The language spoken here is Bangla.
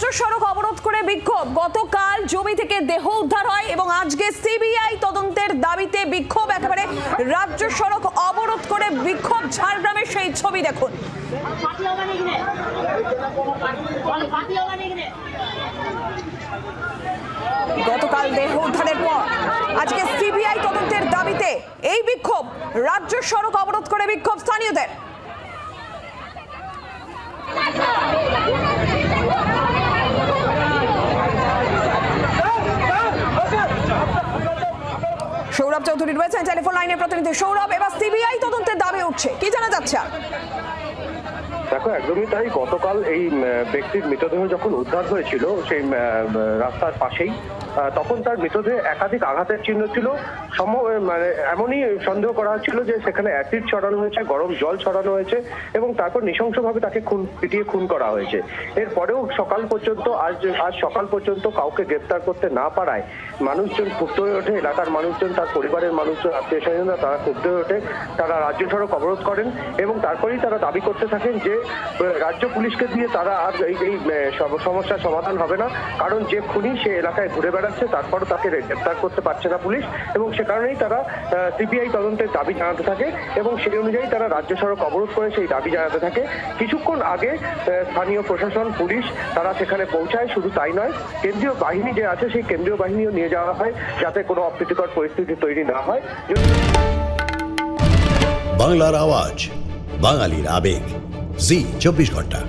রাজ্য সড়ক অবরোধ করে বিক্ষোভ। গতকাল জমি থেকে দেহ উদ্ধার হয় এবং আজকে সিবিআই তদন্তের দাবিতে বিক্ষোভ। একেবারে রাজ্য সড়ক অবরোধ করে বিক্ষোভ। ঝাড়গ্রামের সেই ছবি দেখুন। গতকাল দেহ উদ্ধারের পর আজকে সিবিআই তদন্তের দাবিতে এই বিক্ষোভ। রাজ্য সড়ক অবরোধ করে বিক্ষোভ স্থানীয়দের। সৌরভ চৌধুরী রয়েছেন টেলিফোন লাইনের প্রতিনিধি। সৌরভ, এবার সিবিআই তদন্তের দাবি উঠছে, কি জানা যাচ্ছে? দেখো, একদমই তাই। গতকাল এই ব্যক্তির মৃতদেহ যখন উদ্ধার হয়েছিল সেই রাস্তার পাশেই, তখন তার মৃতদেহে একাধিক আঘাতের চিহ্ন ছিল। মানে এমনই সন্দেহ করা হচ্ছিল যে সেখানে অ্যাসিড ছড়ানো হয়েছে, গরম জল ছড়ানো হয়েছে এবং তারপর নৃশংসভাবে তাকে পিটিয়ে খুন করা হয়েছে। এরপরেও সকাল পর্যন্ত আজ সকাল পর্যন্ত কাউকে গ্রেপ্তার করতে না পারায় মানুষজন ক্ষুব্ধ হয়ে ওঠে। এলাকার মানুষজন, তার পরিবারের মানুষজন, আত্মীয় স্বজনরা তারা ক্ষুব্ধ হয়ে ওঠে। তারা রাজ্য সড়ক অবরোধ করেন এবং তারপরেই তারা দাবি করতে থাকেন যে রাজ্য পুলিশকে দিয়ে তারা আর এই সমস্যার সমাধান হবে না। কারণ যে খুনি সে এলাকায় ঘুরে বেড়াচ্ছে, তারপরও তাকে গ্রেপ্তার করতে পারছে না পুলিশ, এবং সে কারণেই তারা সিবিআই তদন্তের দাবি জানাতে থাকে এবং সেই অনুযায়ী তারা রাজ্য সড়ক অবরোধ করে সেই দাবি জানাতে থাকে। কিছুক্ষণ আগে স্থানীয় প্রশাসন, পুলিশ তারা সেখানে পৌঁছায়। শুধু তাই নয়, কেন্দ্রীয় বাহিনী যে আছে সেই কেন্দ্রীয় বাহিনীও নিয়ে যাওয়া হয় যাতে কোনো অপ্রীতিকর পরিস্থিতি তৈরি না হয়। বাংলার আওয়াজ, বাঙালির আবেগ, জি 24 ঘন্টা।